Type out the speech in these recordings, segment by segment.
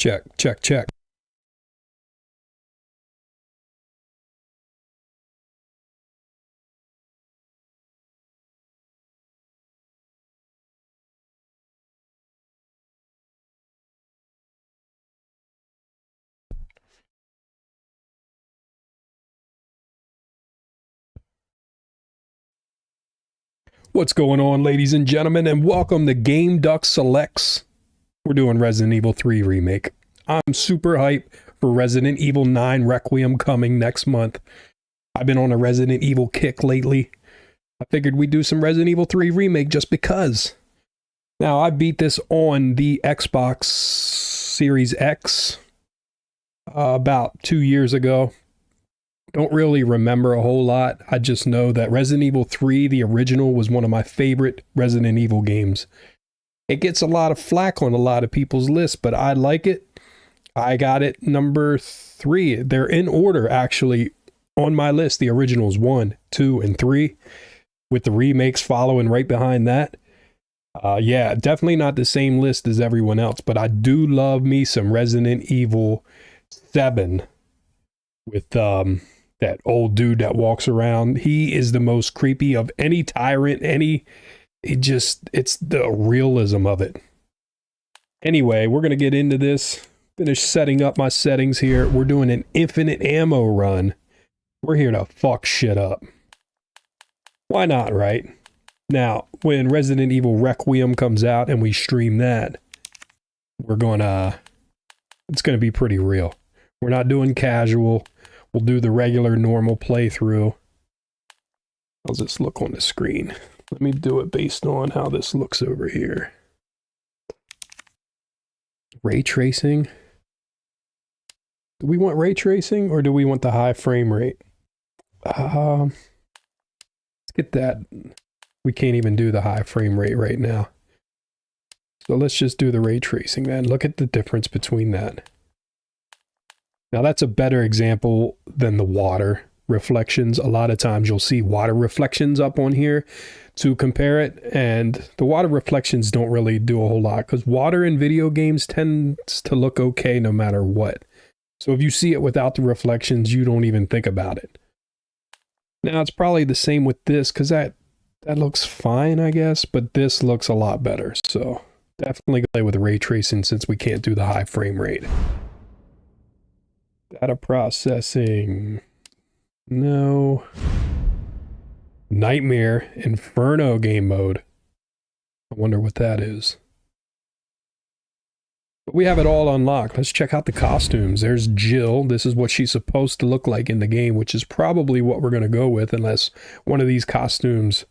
Check, check, check. What's going on, ladies and gentlemen, and welcome to GameDuck Selects. We're doing Resident Evil 3 Remake. I'm super hyped for Resident Evil 9 Requiem coming next month. I've been on a Resident Evil kick lately. I figured we'd do some Resident Evil 3 Remake just because. Now, I beat this on the Xbox Series X about 2 years ago. Don't really remember a whole lot. I just know that Resident Evil 3, the original, was one of my favorite Resident Evil games. It gets a lot of flack on a lot of people's lists, but I like it. I got it number 3. They're in order, actually, on my list. The originals 1, 2, and 3, with the remakes following right behind that. Yeah, definitely not the same list as everyone else, but I do love me some Resident Evil 7 with that old dude that walks around. He is the most creepy of any tyrant, it's the realism of it. Anyway, we're going to get into this. Finish setting up my settings here. We're doing an infinite ammo run. We're here to fuck shit up. Why not, right? Now, when Resident Evil Requiem comes out and we stream that, it's going to be pretty real. We're not doing casual. We'll do the regular, normal playthrough. How's this look on the screen? Let me do it based on how this looks over here. Ray tracing. Do we want ray tracing or do we want the high frame rate? Let's get that. We can't even do the high frame rate right now. So let's just do the ray tracing then. Look at the difference between that. Now that's a better example than the water reflections. A lot of times you'll see water reflections up on here to compare it, and the water reflections don't really do a whole lot because water in video games tends to look okay no matter what. So if you see it without the reflections, you don't even think about it. Now it's probably the same with this because that looks fine, I guess, but this looks a lot better. So definitely play with ray tracing since we can't do the high frame rate. Data processing. No. Nightmare Inferno game mode. I wonder what that is. But we have it all unlocked. Let's check out the costumes. There's Jill. This is what she's supposed to look like in the game, which is probably what we're going to go with unless one of these costumes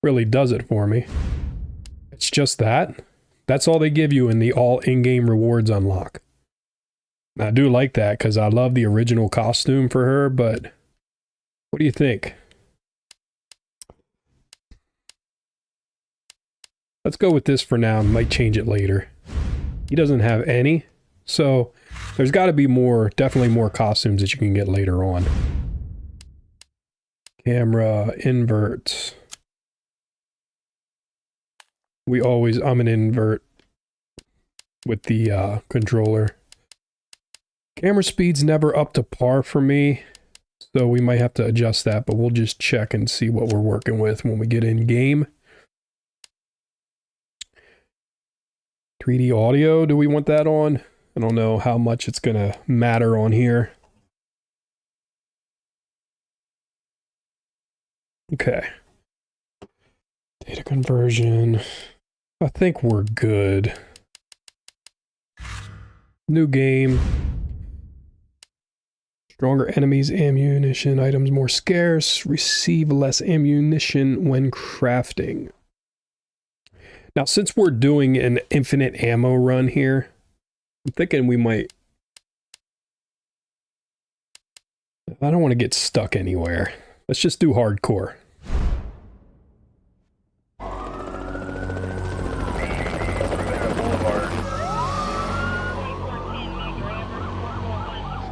really does it for me. It's just that. That's all they give you in the all in-game rewards unlock. I do like that because I love the original costume for her, but what do you think? Let's go with this for now. Might change it later. He doesn't have any, so there's got to be more, definitely more costumes that you can get later on. Camera, invert. I'm an invert with the controller. Camera speed's never up to par for me, so we might have to adjust that, but we'll just check and see what we're working with when we get in game. 3D audio, do we want that on? I don't know how much it's gonna matter on here. Okay. Data conversion. I think we're good. New game. Stronger enemies, ammunition, items more scarce, receive less ammunition when crafting. Now, since we're doing an infinite ammo run here, I'm thinking we might... I don't want to get stuck anywhere. Let's just do hardcore.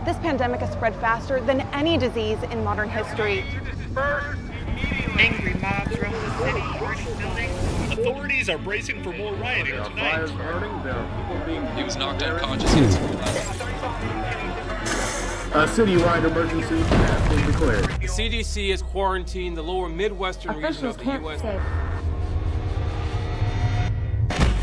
This pandemic has spread faster than any disease in modern history. Angry mobs roam the city, burning buildings, Authorities are bracing for more rioting tonight. He was knocked unconscious. A citywide emergency has been declared. The CDC has quarantined the lower Midwestern region of the U.S.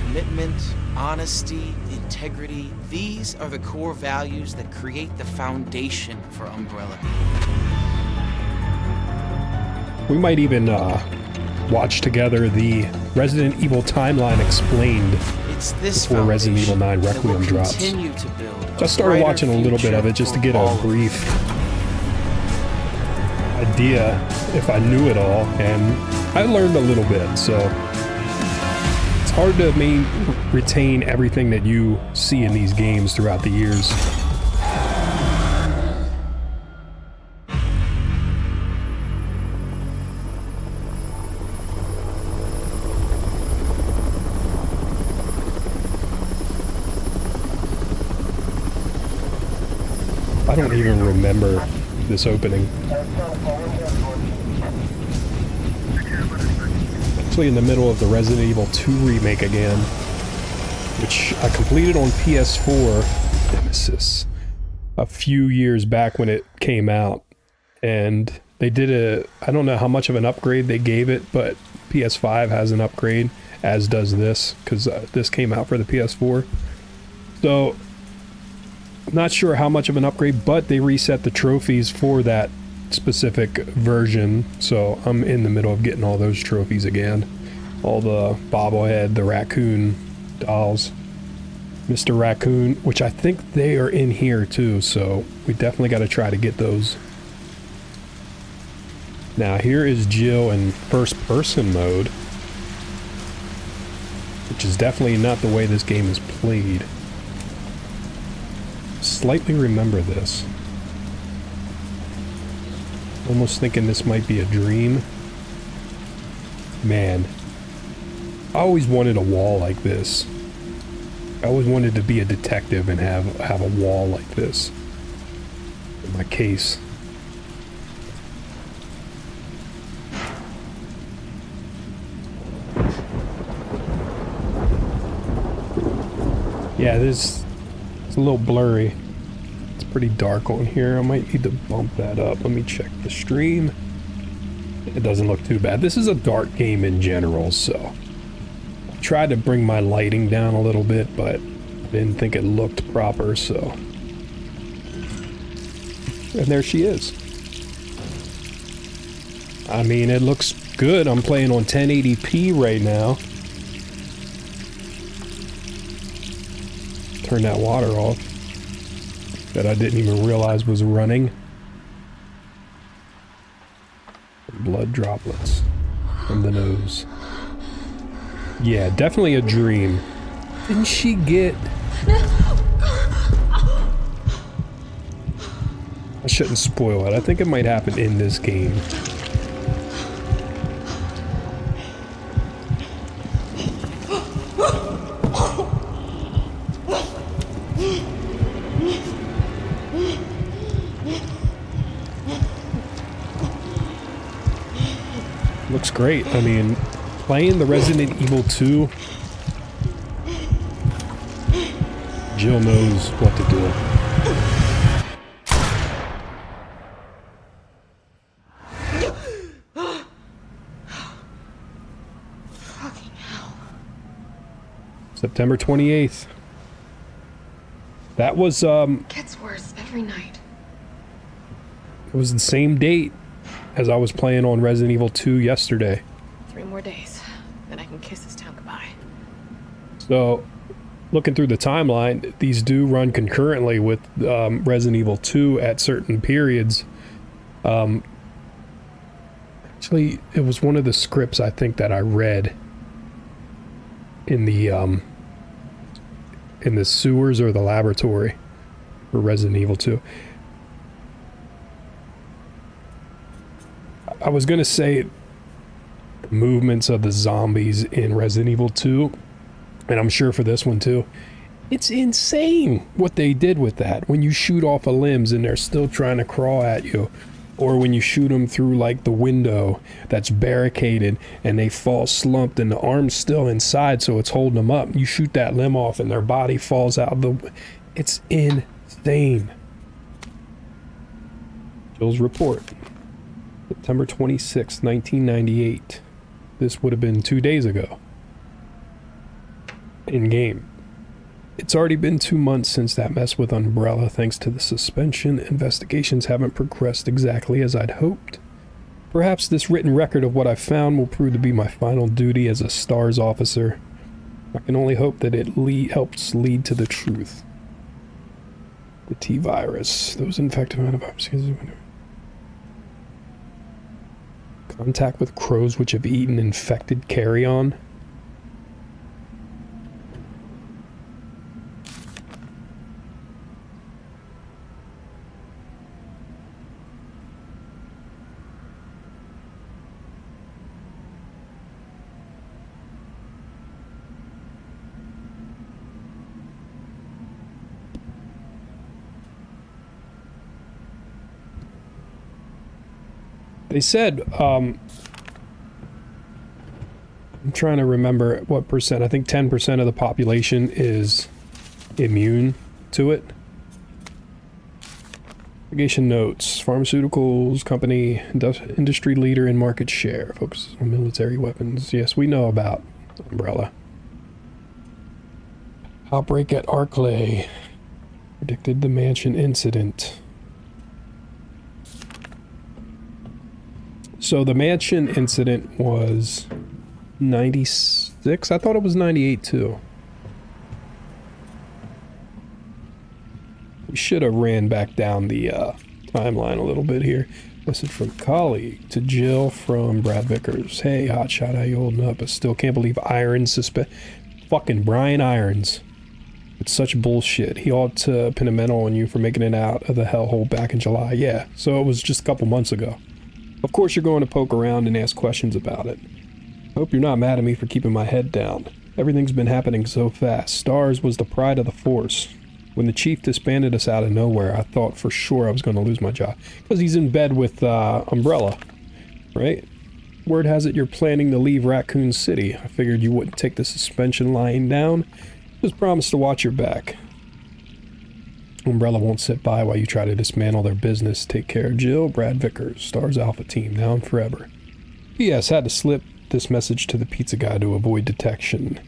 Commitment, honesty, integrity, these are the core values that create the foundation for Umbrella. We might even watch together the Resident Evil timeline explained It's this before Resident Evil 9 that will Requiem drops. continue to build a Just started brighter watching a little bit of it just to get future a for all. brief idea if I knew it all, and I learned a little bit, so it's hard to retain everything that you see in these games throughout the years. I don't even remember this opening. Actually in the middle of the Resident Evil 2 remake again, which I completed on PS4 Nemesis a few years back when it came out. And they did I don't know how much of an upgrade they gave it, but PS5 has an upgrade, as does this, because this came out for the PS4. So I'm not sure how much of an upgrade, but they reset the trophies for that specific version, so I'm in the middle of getting all those trophies again. All the bobblehead, the raccoon dolls, Mr. Raccoon, which I think they are in here too, so we definitely got to try to get those. Now here is Jill in first person mode, which is definitely not the way this game is played. Slightly remember this. Almost thinking this might be a dream. Man, I always wanted a wall like this. I always wanted to be a detective and have a wall like this in my case. Yeah, this is a little blurry. It's pretty dark on here. I might need to bump that up. Let me check the stream. It doesn't look too bad. This is a dark game in general, so I tried to bring my lighting down a little bit, but I didn't think it looked proper, so. And there she is. I mean, it looks good. I'm playing on 1080p right now. Turn that water off that I didn't even realize was running. Blood droplets from the nose. Yeah, definitely a dream. Didn't she get... I shouldn't spoil it. I think it might happen in this game. Looks great. I mean, playing the Resident Evil 2, Jill knows what to do. Fucking hell. September 28th. That was, Gets worse every night. it was the same date as I was playing on Resident Evil 2 yesterday. 3 more days, then I can kiss this town goodbye. So, looking through the timeline, these do run concurrently with Resident Evil 2 at certain periods. Actually, it was one of the scripts I think that I read in the sewers or the laboratory for Resident Evil 2. I was gonna say movements of the zombies in Resident Evil 2, and I'm sure for this one too. It's insane what they did with that. When you shoot off of limbs and they're still trying to crawl at you, Or when you shoot them through like the window that's barricaded and they fall slumped and the arm's still inside so it's holding them up. You shoot that limb off and their body falls out of the... It's insane. Jill's report. September 26, 1998. This would have been 2 days ago. In game. It's already been 2 months since that mess with Umbrella. Thanks to the suspension, investigations haven't progressed exactly as I'd hoped. Perhaps this written record of what I found will prove to be my final duty as a STARS officer. I can only hope that it helps lead to the truth. The T-virus. Those infected antibiotics. Contact with crows which have eaten infected carrion. They said, I'm trying to remember what percent. I think 10% of the population is immune to it. Investigation notes. Pharmaceuticals company, industry leader in market share. Focuses on military weapons. Yes, we know about Umbrella. Outbreak at Arclay. Predicted the mansion incident. So the mansion incident was 96? I thought it was 98 too. We should have ran back down the timeline a little bit here. Message from colleague to Jill from Brad Vickers. Hey, hotshot, how you holding up? I still can't believe Irons fucking Brian Irons. It's such bullshit. He ought to pin a medal on you for making it out of the hellhole back in July. Yeah, so it was just a couple months ago. Of course you're going to poke around and ask questions about it. I hope you're not mad at me for keeping my head down. Everything's been happening so fast. STARS was the pride of the force. When the chief disbanded us out of nowhere, I thought for sure I was going to lose my job. Because he's in bed with Umbrella, right? Word has it you're planning to leave Raccoon City. I figured you wouldn't take the suspension lying down. Just promise to watch your back. Umbrella won't sit by while you try to dismantle their business. Take care, Jill. Brad Vickers, STARS Alpha Team, now and forever. P.S. Had to slip this message to the pizza guy to avoid detection.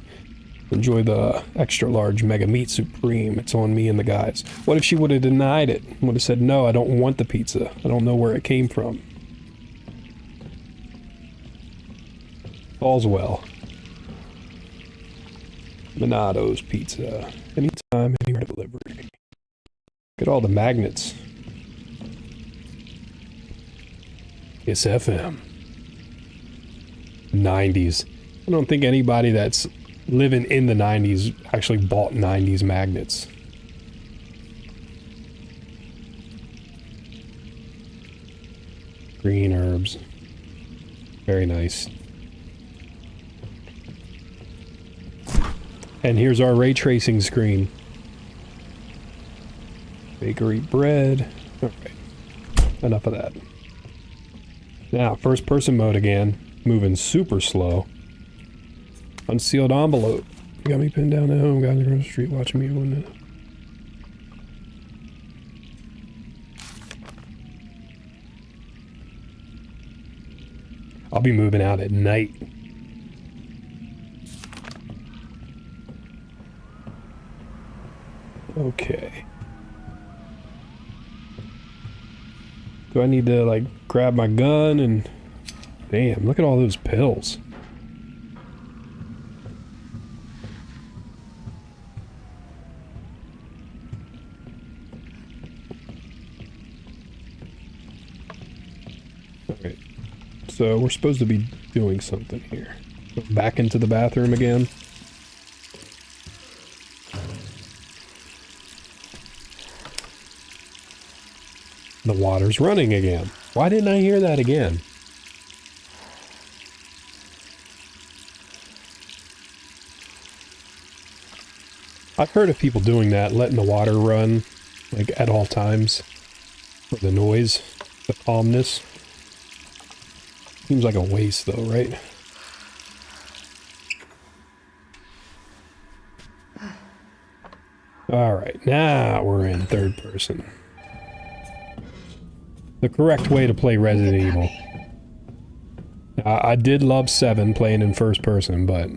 Enjoy the extra large mega meat supreme. It's on me and the guys. What if she would have denied it? Would have said, no, I don't want the pizza. I don't know where it came from. All's well. Minato's Pizza. Anytime, anywhere delivery. Look at all the magnets. It's FM. 90s. I don't think anybody that's living in the 90s actually bought 90s magnets. Green herbs. Very nice. And here's our ray tracing screen. Bakery bread. Alright. Enough of that. Now, first person mode again. Moving super slow. Unsealed envelope. You got me pinned down at home, guys across the street watching me one minute. I'll be moving out at night. Okay. Do I need to, like, grab my gun and... Damn, look at all those pills. Alright. So, we're supposed to be doing something here. Back into the bathroom again. The water's running again. Why didn't I hear that again? I've heard of people doing that, letting the water run, like, at all times, for the noise. The calmness. Seems like a waste though, right? Alright, now we're in third person. The correct way to play Resident Evil. I did love 7 playing in first person, but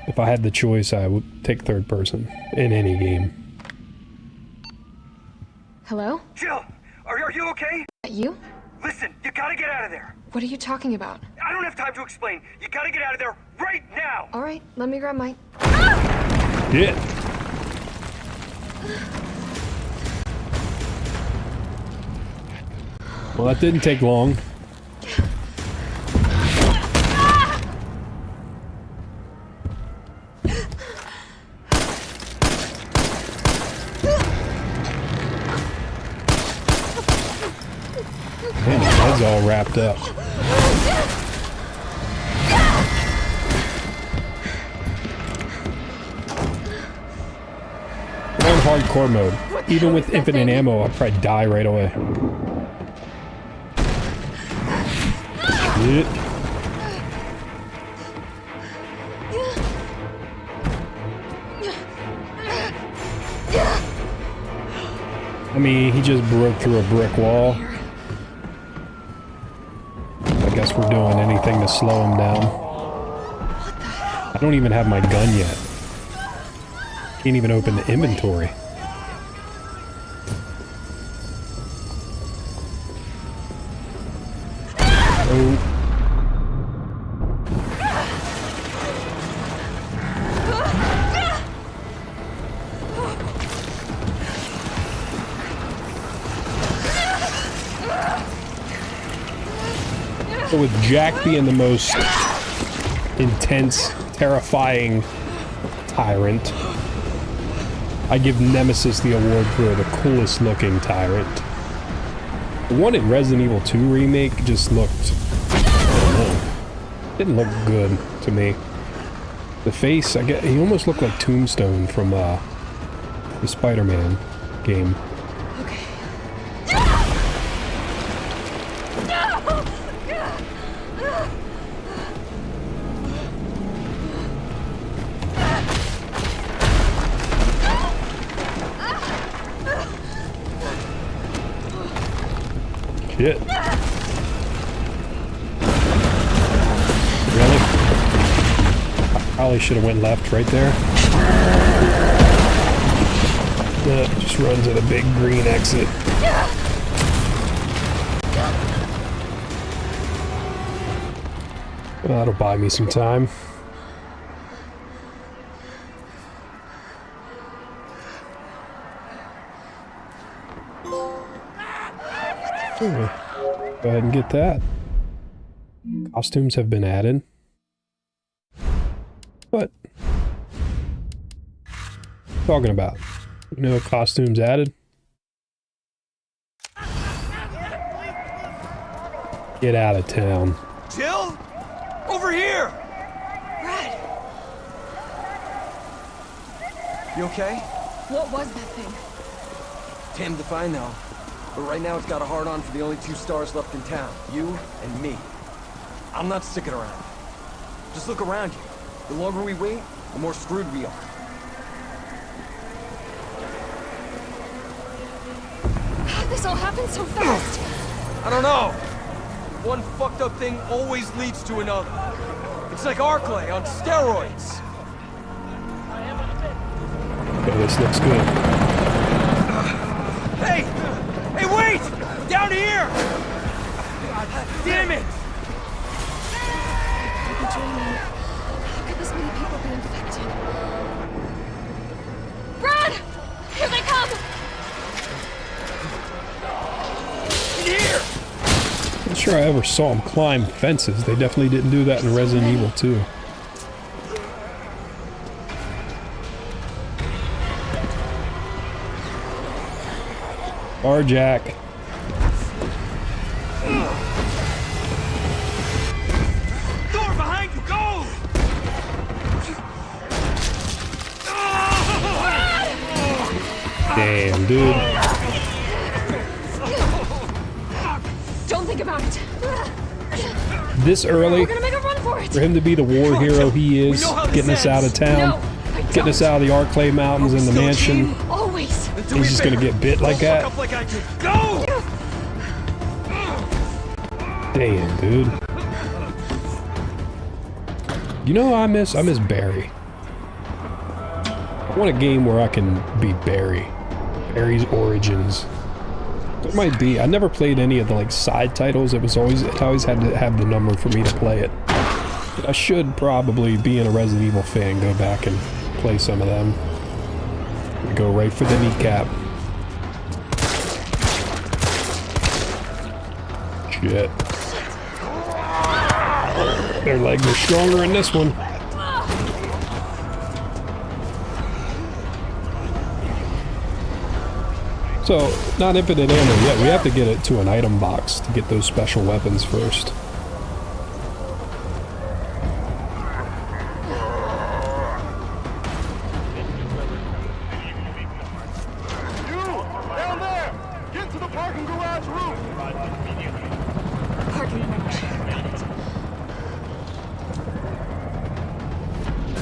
if I had the choice, I would take third person in any game. Hello? Jill, are you okay? You? Listen, you gotta get out of there. What are you talking about? I don't have time to explain. You gotta get out of there right now. All right, let me grab my... Yeah. Well, that didn't take long. Man, his head's all wrapped up. We're on hardcore mode. Even with infinite ammo, I'd probably die right away. Shit. I mean, he just broke through a brick wall. I guess we're doing anything to slow him down. I don't even have my gun yet. Can't even open the inventory. Oh. So with Jack being the most intense, terrifying tyrant, I give Nemesis the award for the coolest looking tyrant. The one in Resident Evil 2 Remake just looked, I don't know, didn't look good to me. The face, I get, he almost looked like Tombstone from the Spider-Man game. Shit. Really? I probably should have went left right there. Just runs at a big green exit. That'll buy me some time. Go ahead and get that. Costumes have been added. What? Talking about? You know, costumes added? Get out of town. Jill? Over here! Brad! You okay? What was that thing? Damned if I know. But right now it's got a hard-on for the only 2 stars left in town. You and me. I'm not sticking around. Just look around you. The longer we wait, the more screwed we are. How'd this all happen so fast? I don't know. One fucked up thing always leads to another. It's like Arclay on steroids. Okay, this looks good. Hey! Hey, wait! Down here! God damn it! I've been dreaming. How could this many people be infected? Brad! Here they come! In here! I'm sure I ever saw him climb fences. They definitely didn't do that in Resident Evil 2. Or Jack. Door behind you, go! Damn, dude. this early, We're gonna make a run for it. for him to be the war hero he is, getting us out of town, getting us out of the Arclay Mountains and the mansion. Always. He's just gonna get bit like that. Go! Damn, dude. You know, I miss Barry. I want a game where I can be Barry. Barry's Origins. There might be. I never played any of the like side titles. It always had to have the number for me to play it. But I should probably, being a Resident Evil fan, go back and play some of them. Go right for the kneecap. Shit. Their legs are stronger in this one. So, not infinite ammo yet. We have to get it to an item box to get those special weapons first. Down there! Get to the parking garage roof! Parking garage. Got it.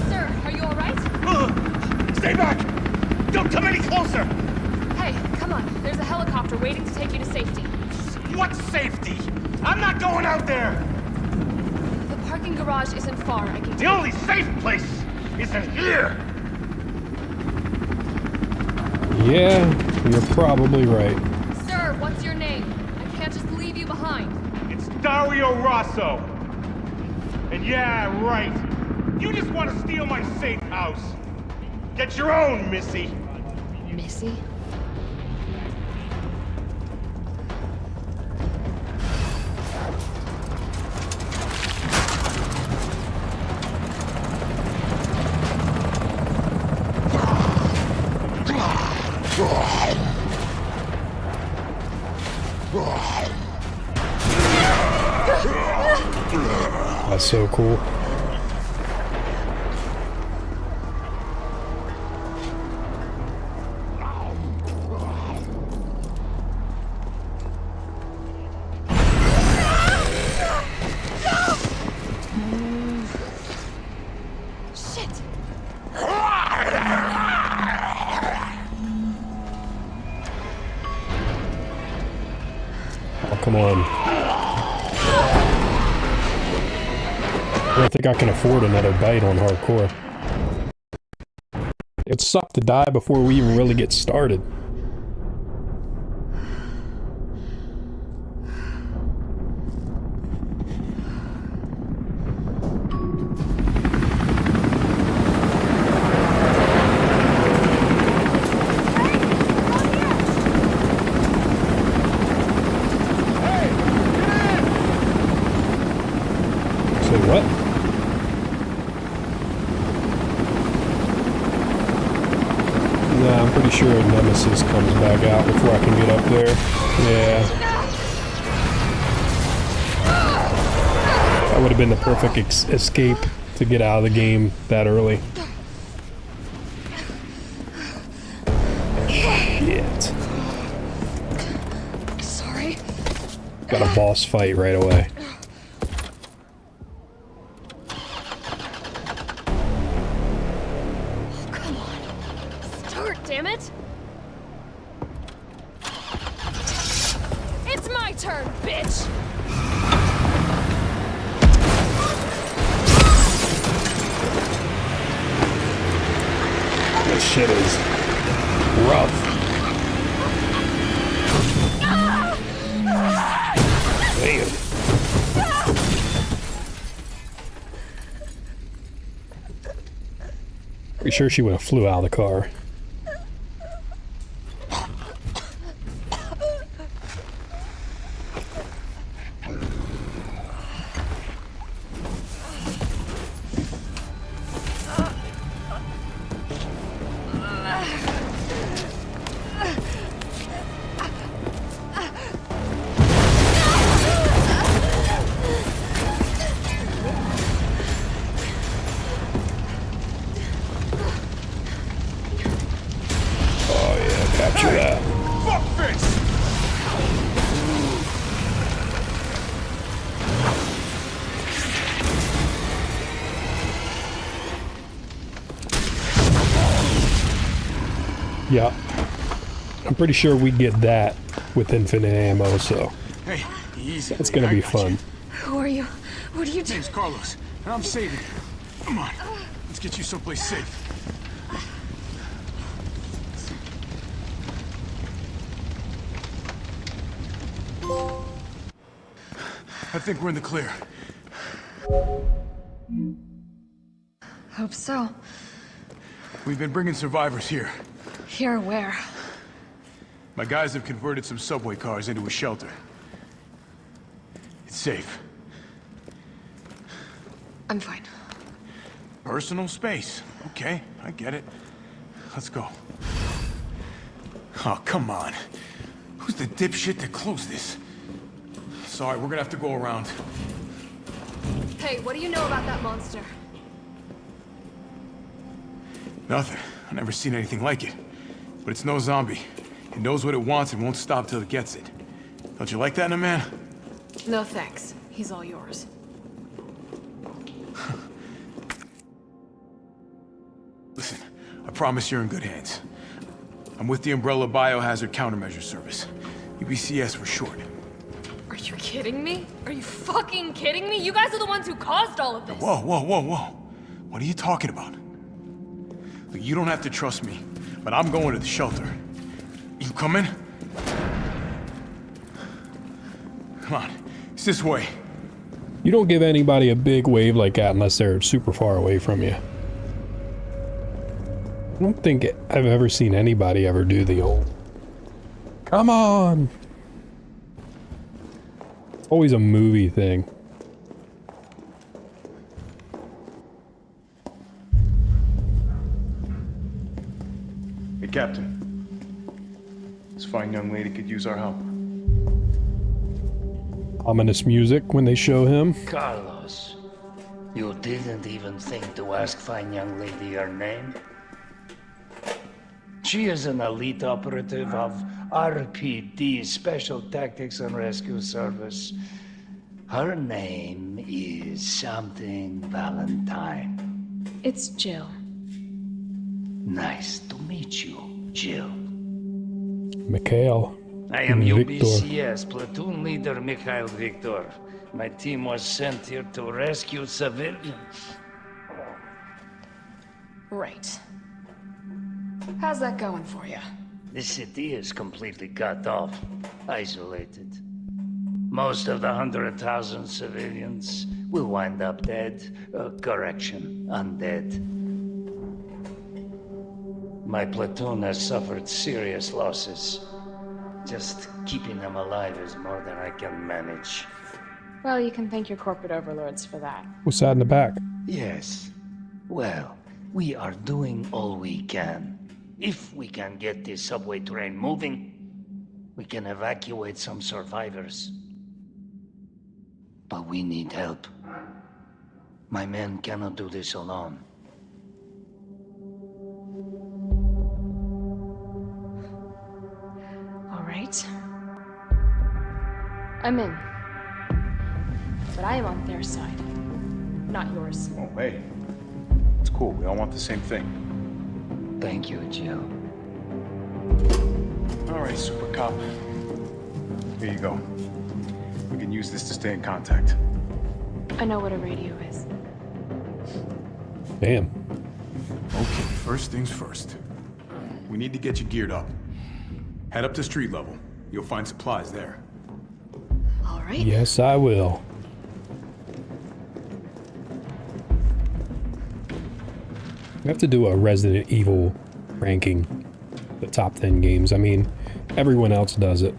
Sir, are you alright? Stay back! Don't come any closer! Hey, come on. There's a helicopter waiting to take you to safety. What safety? I'm not going out there! The parking garage isn't far. I can The only safe place is in here! Yeah, you're probably right. Sir, what's your name? I can't just leave you behind. It's Dario Rosso. And yeah, right. You just want to steal my safe house. Get your own, Missy. Missy? That's so cool. Shit! Oh, come on. I don't think I can afford another bite on hardcore. It sucked to die before we even really get started. Say what? Nah, I'm pretty sure Nemesis comes back out before I can get up there. Yeah. That would have been the perfect escape to get out of the game that early. Shit. Sorry. Got a boss fight right away. Come on. Start, damn it! It's my turn, bitch! This shit is rough. Damn. Pretty sure she would have flew out of the car. Yeah. I'm pretty sure we get that with infinite ammo, so Hey, easy. it's gonna be fun. Who are you? What are you doing? Name's Carlos, and I'm saving you. Come on, let's get you someplace safe. I think we're in the clear. Hope so. We've been bringing survivors here. Here, where? My guys have converted some subway cars into a shelter. It's safe. I'm fine. Personal space. Okay, I get it. Let's go. Oh, come on. Who's the dipshit that closed this? Sorry, we're gonna have to go around. Hey, what do you know about that monster? Nothing. I've never seen anything like it. But it's no zombie. It knows what it wants and won't stop till it gets it. Don't you like that in a man? No thanks. He's all yours. Listen, I promise you're in good hands. I'm with the Umbrella Biohazard Countermeasure Service. UBCS for short. Are you kidding me? Are you fucking kidding me? You guys are the ones who caused all of this. Whoa, whoa, whoa, whoa. What are you talking about? Look, you don't have to trust me, but I'm going to the shelter. You coming? Come on, it's this way. You don't give anybody a big wave like that unless they're super far away from you. I don't think I've ever seen anybody ever do the old "come on." It's always a movie thing. Hey, Captain. This fine young lady could use our help. Ominous music when they show him. Carlos, you didn't even think to ask fine young lady her name? She is an elite operative of RPD, Special Tactics and Rescue Service. Her name is something Valentine. It's Jill. Nice to meet you, Jill. Mikhail. I am Victor. UBCS Platoon Leader Mikhail Victor. My team was sent here to rescue civilians. Right. How's that going for you? The city is completely cut off, isolated. Most of the 100,000 civilians will wind up dead. Correction, undead. My platoon has suffered serious losses. Just keeping them alive is more than I can manage. Well, you can thank your corporate overlords for that. What's that in the back? Yes. Well, we are doing all we can. If we can get this subway train moving, we can evacuate some survivors. But we need help. My men cannot do this alone. All right. I'm in. But I am on their side, not yours. Oh, hey. It's cool. We all want the same thing. Thank you, Jill. All right, Super Cop. Here you go. We can use this to stay in contact. I know what a radio is. Damn. Okay, first things first. We need to get you geared up. Head up to street level. You'll find supplies there. All right. Yes, I will. We have to do a Resident Evil ranking. The top 10 games. I mean, everyone else does it.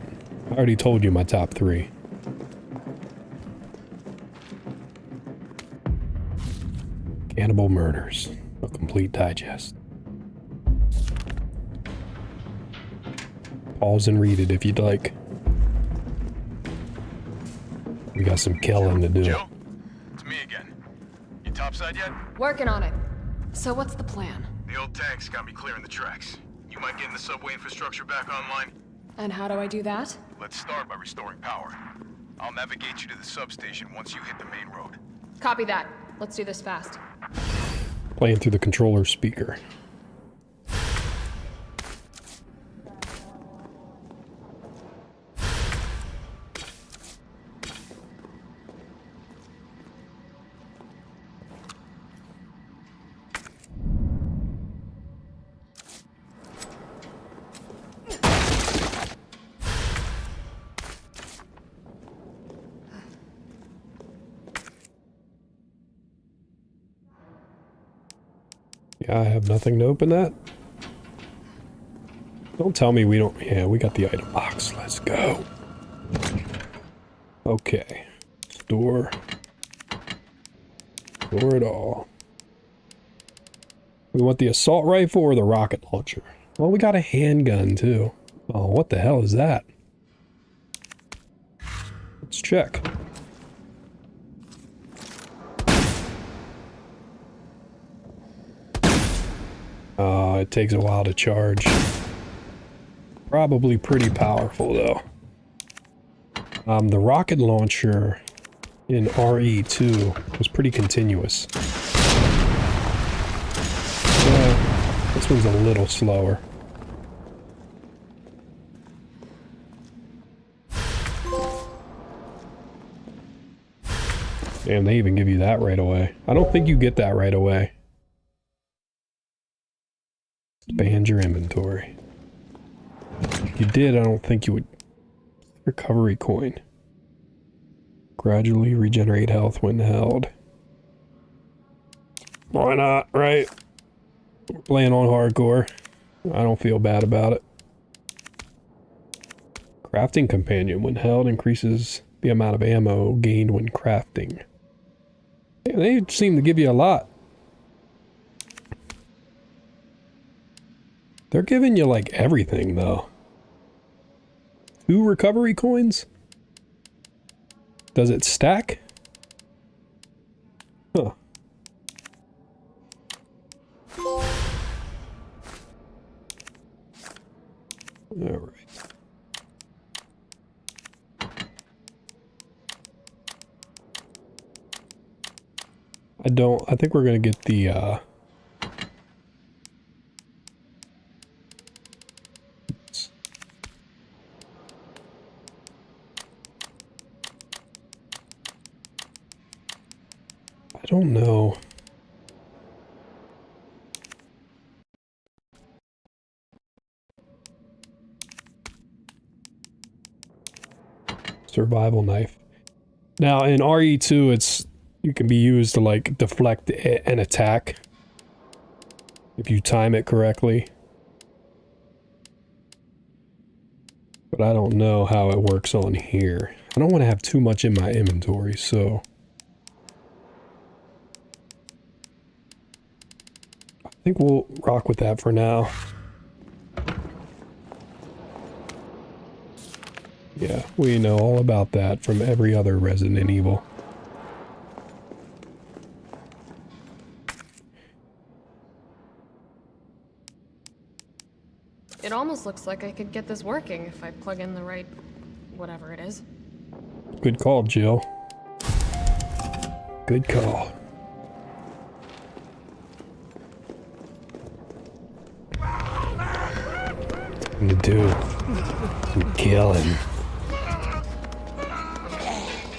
I already told you my top 3. Cannibal Murders. A complete digest. Pause and read it if you'd like. We got some killing to do. Joe, it's me again. You topside yet? Working on it. So what's the plan? The old tanks got me clearing the tracks. You mind getting the subway infrastructure back online? And how do I do that? Let's start by restoring power. I'll navigate you to the substation once you hit the main road. Copy that. Let's do this fast. Playing through the controller speaker. I have nothing to open that. Don't tell me we don't... Yeah, we got the item box. Let's go. Okay. Store. Store it all. We want the assault rifle or the rocket launcher? Well, we got a handgun too. Oh, what the hell is that? Let's check. Oh, it takes a while to charge. Probably pretty powerful though. The rocket launcher in RE2 was pretty continuous. This one's a little slower. Damn, they even give you that right away. I don't think you get that right away. Expand your inventory. If you did, I don't think you would... Recovery coin. Gradually regenerate health when held. Why not, right? We're playing on hardcore. I don't feel bad about it. Crafting companion. When held, increases the amount of ammo gained when crafting. Yeah, they seem to give you a lot. They're giving you like everything though. 2 recovery coins? Does it stack? Huh. Alright. I think we're gonna get the, I don't know. Survival knife. Now in RE2 it's you can be used to like deflect an attack if you time it correctly. But I don't know how it works on here. I don't want to have too much in my inventory, so I think we'll rock with that for now. Yeah, we know all about that from every other Resident Evil. It almost looks like I could get this working if I plug in the right... whatever it is. Good call, Jill. Good call. Time to do some killing.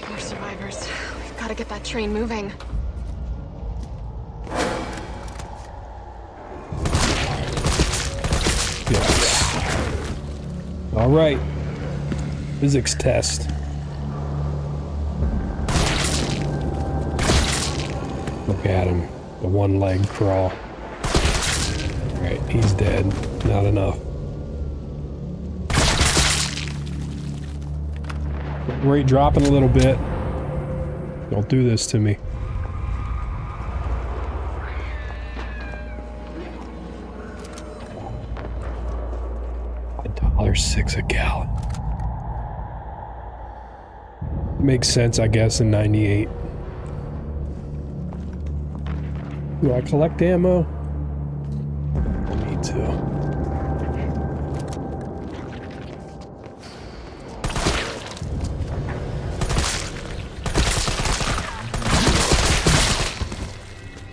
We're survivors. We've got to get that train moving. All right. Physics test. Look at him. The one leg crawl. All right, he's dead. Not enough. Rate dropping a little bit. Don't do this to me. $1.06 a gallon. Makes sense, I guess, in 98. Do I collect ammo? I need to.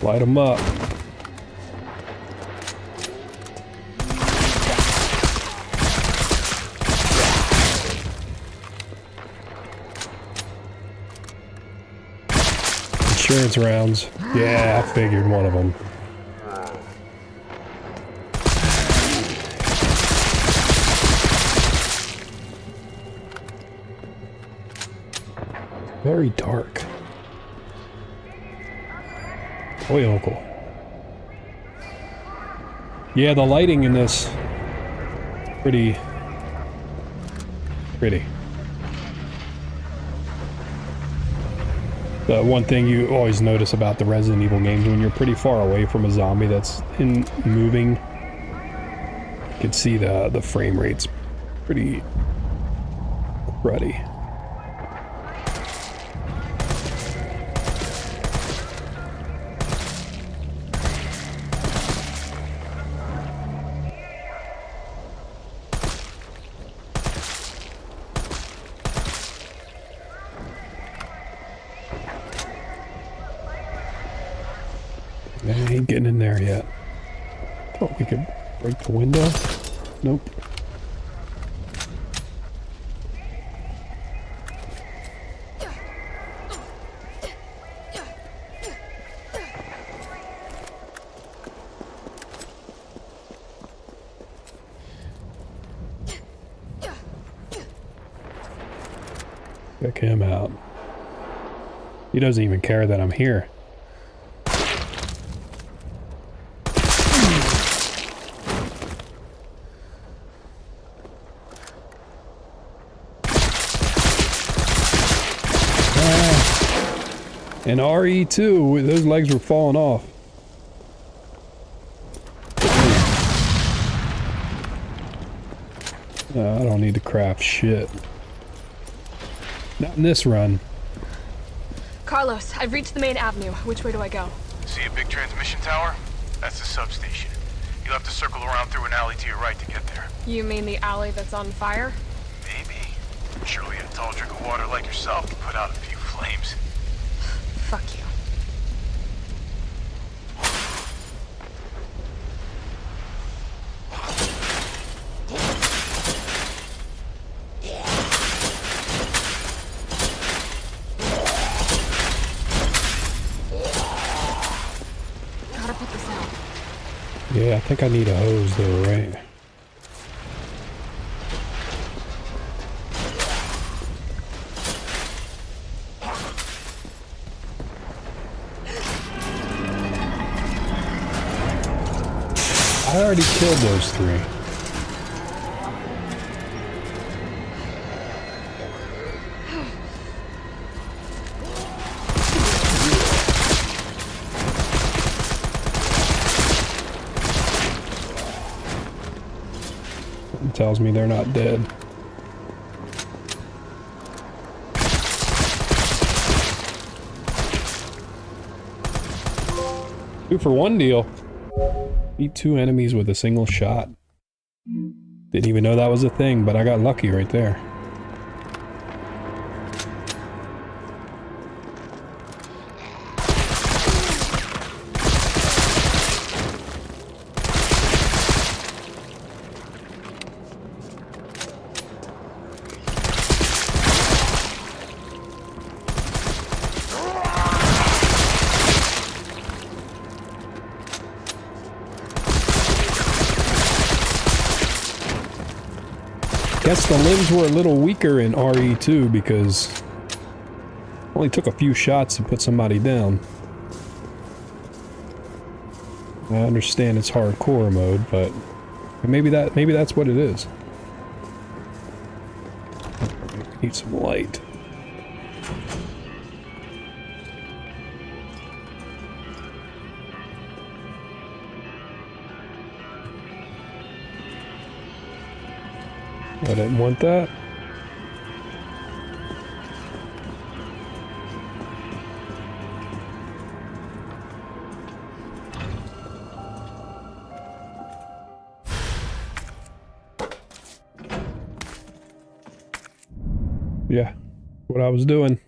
Light them up. Insurance rounds. Yeah, I figured one of them. Very dark. Oil. Yeah, the lighting in this pretty. The one thing you always notice about the Resident Evil games, when you're pretty far away from a zombie that's moving, you can see the frame rate's pretty cruddy. I ain't getting in there yet. Thought we could break the window. Nope. Check him out. He doesn't even care that I'm here. And RE2, those legs were falling off. I don't need to craft shit. Not in this run. Carlos, I've reached the main avenue. Which way do I go? See a big transmission tower? That's the substation. You'll have to circle around through an alley to your right to get there. You mean the alley that's on fire? Maybe. Surely a tall drink of water like yourself can put out a few flames. Fuck you. Gotta put this out. Yeah, I think I need a hose though, right? I already killed those three. It tells me they're not dead. 2-for-1 deal. Beat 2 enemies with a single shot. Didn't even know that was a thing, but I got lucky right there. Guess the limbs were a little weaker in RE2 because it only took a few shots to put somebody down. I understand it's hardcore mode, but maybe that's what it is. Need some light. I didn't want that. Yeah, what I was doing.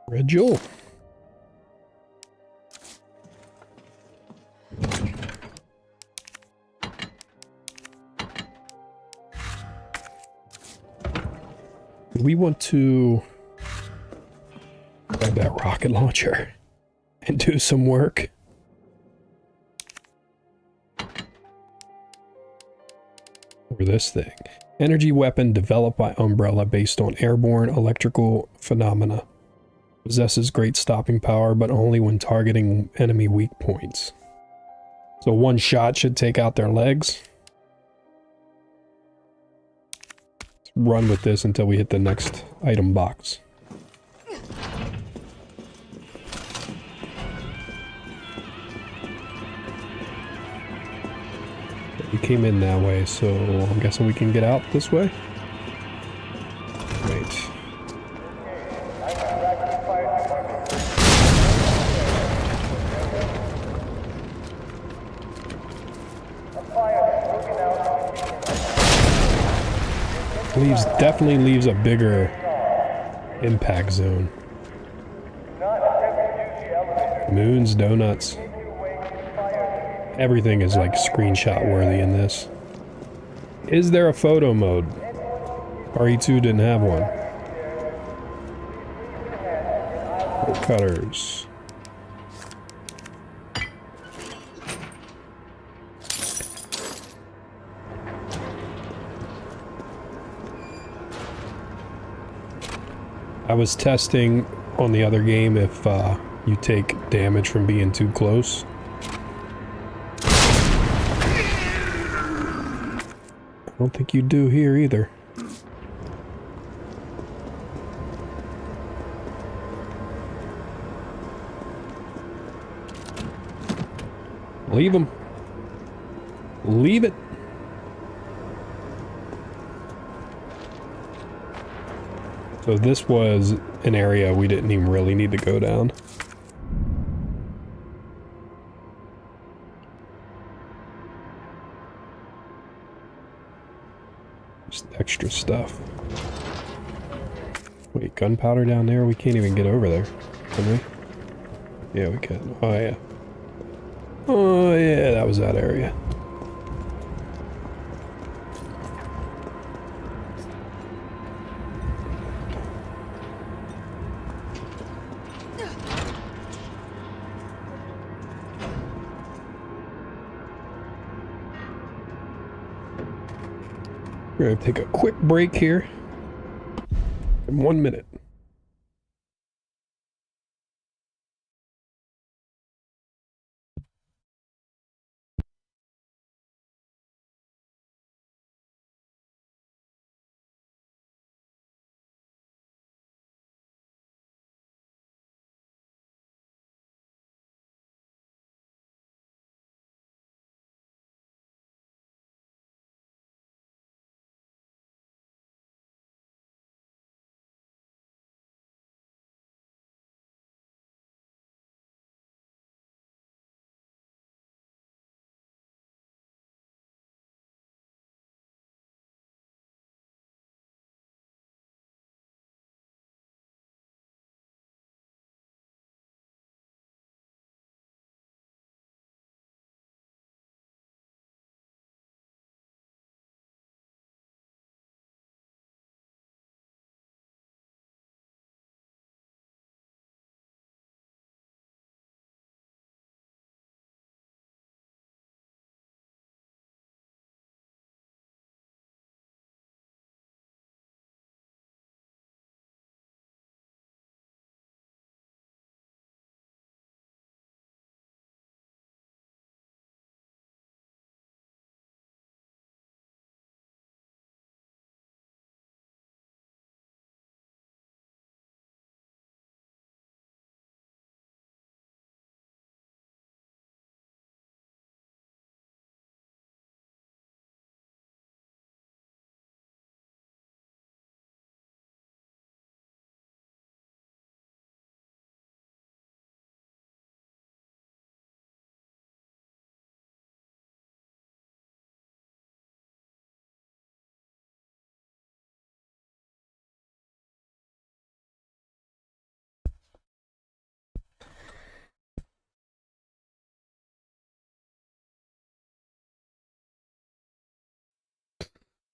Red jewel. We want to grab that rocket launcher and do some work. Or this thing. Energy weapon developed by Umbrella based on airborne electrical phenomena. Possesses great stopping power, but only when targeting enemy weak points. So one shot should take out their legs. Let's run with this until we hit the next item box. We came in that way, so I'm guessing we can get out this way. Wait. Definitely leaves a bigger impact zone. Moons, donuts. Everything is like screenshot worthy in this. Is there a photo mode? RE2 didn't have one. Bolt cutters. I was testing on the other game if you take damage from being too close. I don't think you do here either. Leave him. Leave it. So this was an area we didn't even really need to go down. Just extra stuff. Wait, gunpowder down there? We can't even get over there, can we? Yeah, we can. Oh, yeah. Oh, yeah, that was that area. We're gonna take a quick break here. In 1 minute.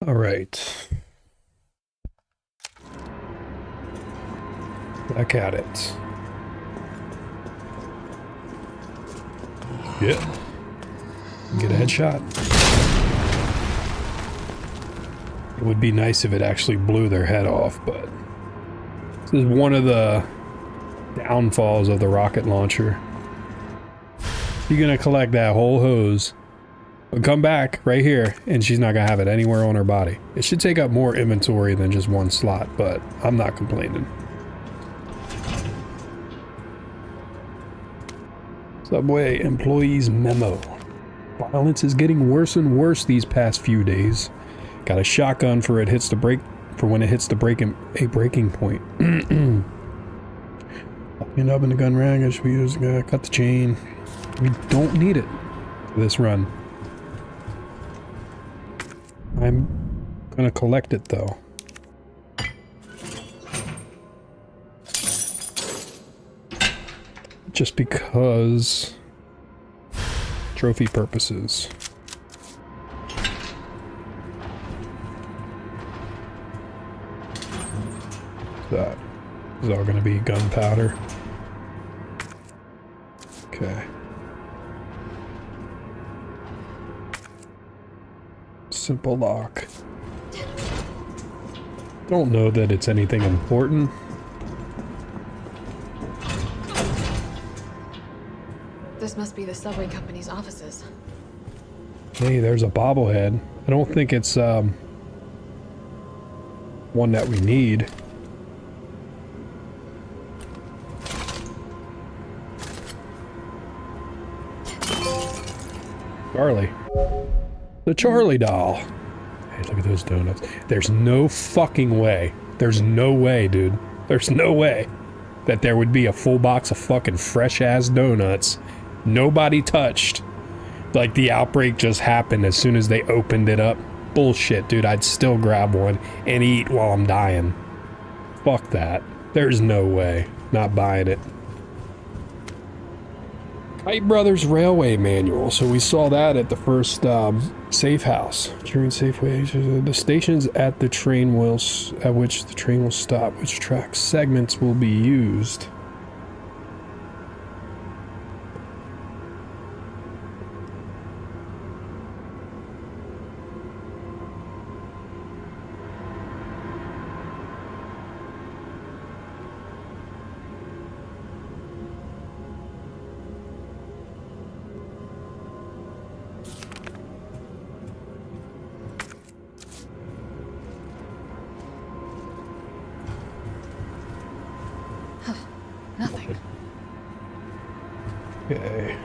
All right. Back at it. Yeah. Get a headshot. It would be nice if it actually blew their head off, but this is one of the downfalls of the rocket launcher. You're gonna collect that whole hose, but come back right here, and she's not gonna have it anywhere on her body. It should take up more inventory than just one slot, but I'm not complaining. Subway employees memo. Violence is getting worse and worse these past few days. Got a shotgun for when it hits the breaking point. Locking up in the gun rack, I should be using cut the chain. We don't need it for this run. I'm gonna collect it though. Just because trophy purposes. That is all going to be gunpowder. Okay. Simple lock. Don't know that it's anything important. This must be the subway company's offices. Hey, there's a bobblehead. I don't think it's one that we need. Charlie. The Charlie doll. Hey, look at those donuts. There's no fucking way. There's no way, dude. There's no way that there would be a full box of fucking fresh-ass donuts. Nobody touched. Like the outbreak just happened as soon as they opened it up. Bullshit, dude. I'd still grab one and eat while I'm dying. Fuck that. There's no way. Not buying it. Kite Brothers Railway Manual. So we saw that at the first safe house. During Safeway, the stations at the train will at which the train will stop, which track segments will be used. Nothing. Okay.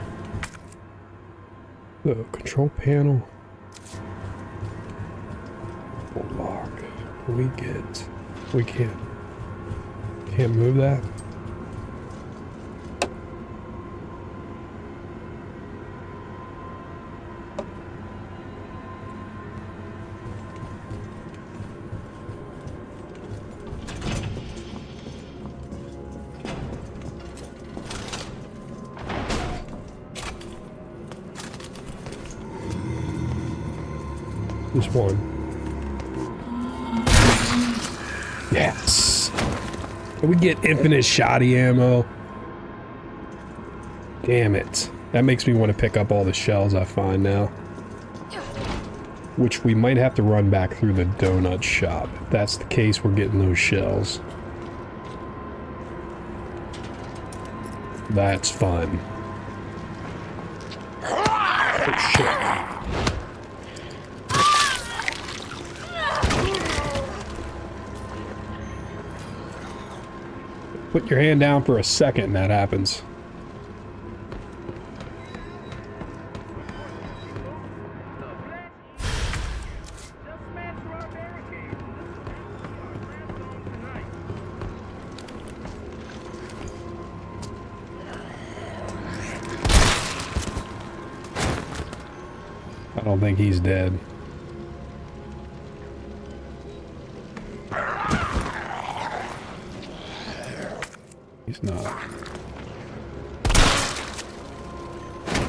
The control panel. Lock. We get. We can't. Can't move that. This one. Yes. Can we get infinite shotty ammo? Damn it. That makes me want to pick up all the shells I find now. Which we might have to run back through the donut shop. If that's the case, we're getting those shells. That's fun. Oh shit. Put your hand down for a second and that happens. I don't think he's dead. He's not.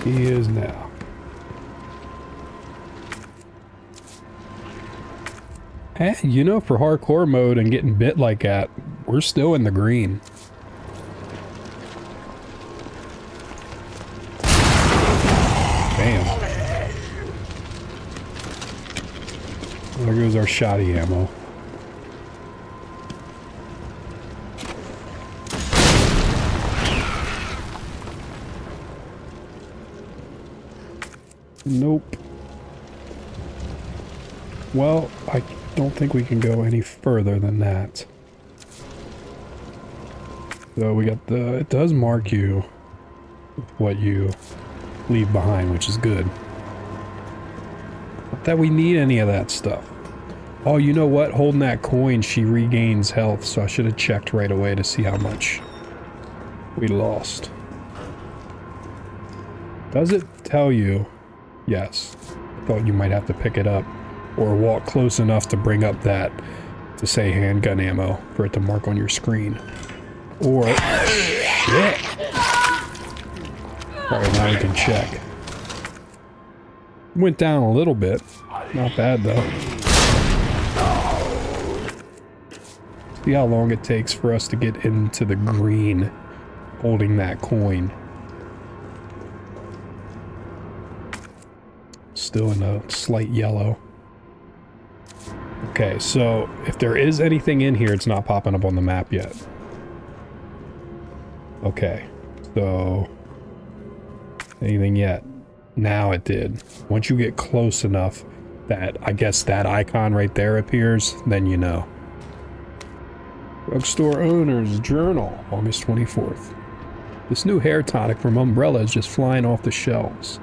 He is now. Hey, you know, for hardcore mode and getting bit like that, we're still in the green. Bam. There goes our shotty ammo. Nope. Well, I don't think we can go any further than that. So we got the... It does mark you what you leave behind, which is good. Not that we need any of that stuff. Oh, you know what? Holding that coin, she regains health, so I should have checked right away to see how much we lost. Does it tell you? Yes. I thought you might have to pick it up or walk close enough to bring up that to say handgun ammo for it to mark on your screen. Or... Shit! Alright, now we can check. Went down a little bit. Not bad, though. See how long it takes for us to get into the green holding that coin. Still in a slight yellow. Okay, so if there is anything in here, it's not popping up on the map yet. Okay, so... Anything yet? Now it did. Once you get close enough that, I guess that icon right there appears, then you know. Drugstore Owner's Journal, August 24th. This new hair tonic from Umbrella is just flying off the shelves.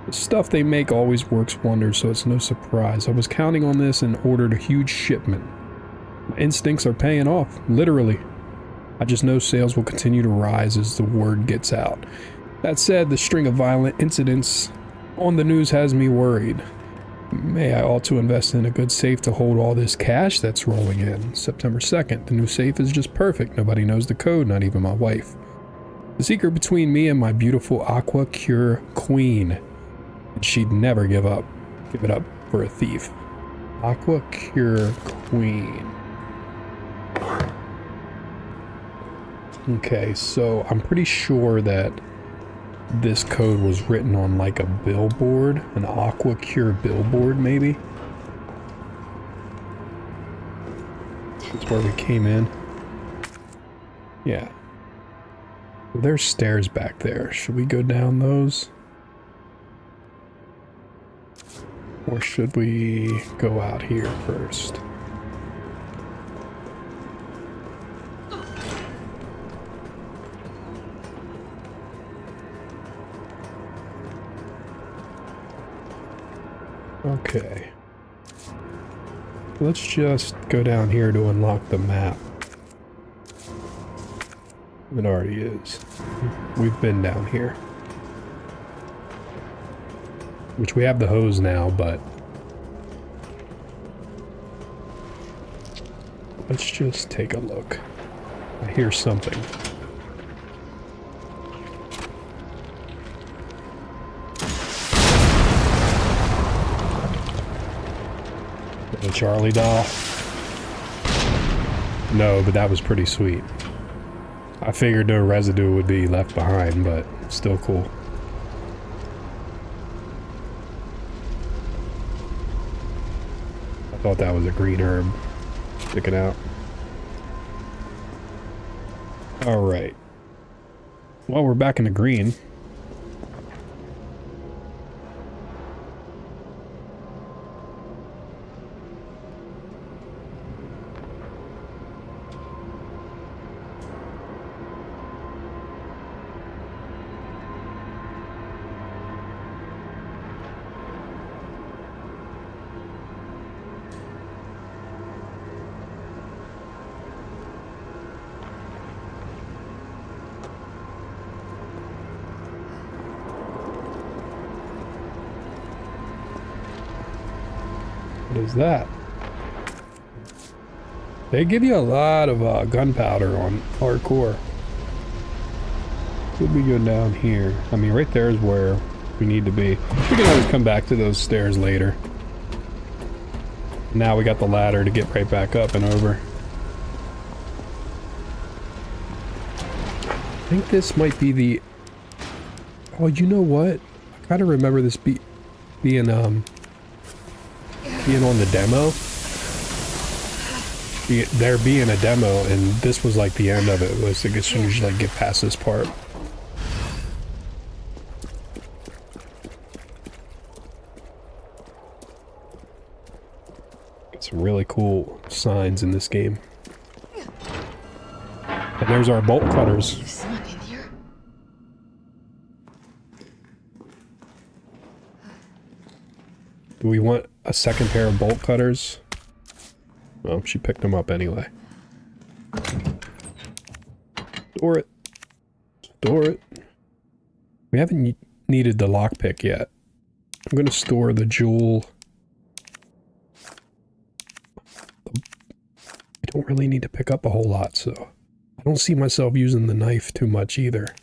The stuff they make always works wonders, so it's no surprise. I was counting on this and ordered a huge shipment. My instincts are paying off, literally. I just know sales will continue to rise as the word gets out. That said, the string of violent incidents on the news has me worried. May I ought to invest in a good safe to hold all this cash that's rolling in. September 2nd, the new safe is just perfect. Nobody knows the code, not even my wife. The secret between me and my beautiful Aqua Cure Queen. She'd never give it up for a thief. Aqua Cure Queen. Okay, so I'm pretty sure that this code was written on like a billboard, an Aqua Cure billboard maybe. That's where we came in. Yeah. There's stairs back there. Should we go down those? Or should we go out here first? Okay. Let's just go down here to unlock the map. It already is. We've been down here. Which we have the hose now, but... Let's just take a look. I hear something. The Charlie doll? No, but that was pretty sweet. I figured no residue would be left behind, but still cool. I thought that was a green herb sticking out. Alright. Well, we're back in the green. What is that? They give you a lot of gunpowder on hardcore. Should we go down here? I mean, right there is where we need to be. We can always come back to those stairs later. Now we got the ladder to get right back up and over. I think this might be the... Oh, you know what? I kind of remember this being on the demo. There being a demo, and this was like the end of it. Was like as soon as you like get past this part. Some really cool signs in this game. And there's our bolt cutters. Is someone in here? Do we want a second pair of bolt cutters? Well, she picked them up anyway. Store it. Store it. We haven't needed the lockpick yet. I'm gonna store the jewel. I don't really need to pick up a whole lot, so I don't see myself using the knife too much either.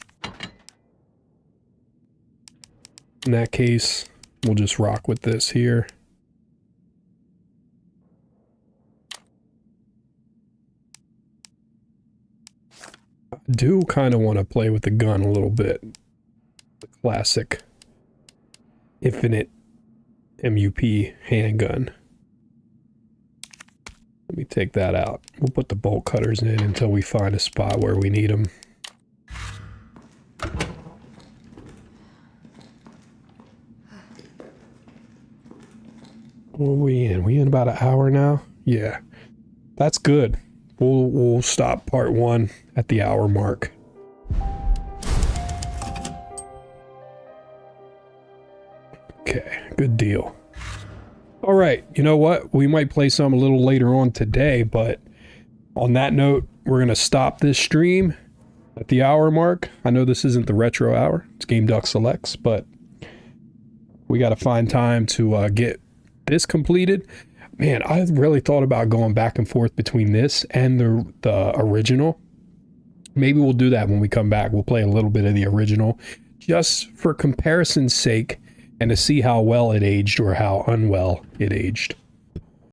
In that case, we'll just rock with this here. I do kind of want to play with the gun a little bit. The classic infinite MUP handgun. Let me take that out. We'll put the bolt cutters in until we find a spot where we need them. What are we in? We in about an hour now? Yeah. That's good. We'll stop part 1 at the hour mark. Okay, good deal. All right, you know what? We might play some a little later on today, but on that note, we're going to stop this stream at the hour mark. I know this isn't the retro hour. It's Game Duck Selects, but we got to find time to get this completed. Man, I really thought about going back and forth between this and the original. Maybe we'll do that when we come back. We'll play a little bit of the original just for comparison's sake and to see how well it aged or how unwell it aged.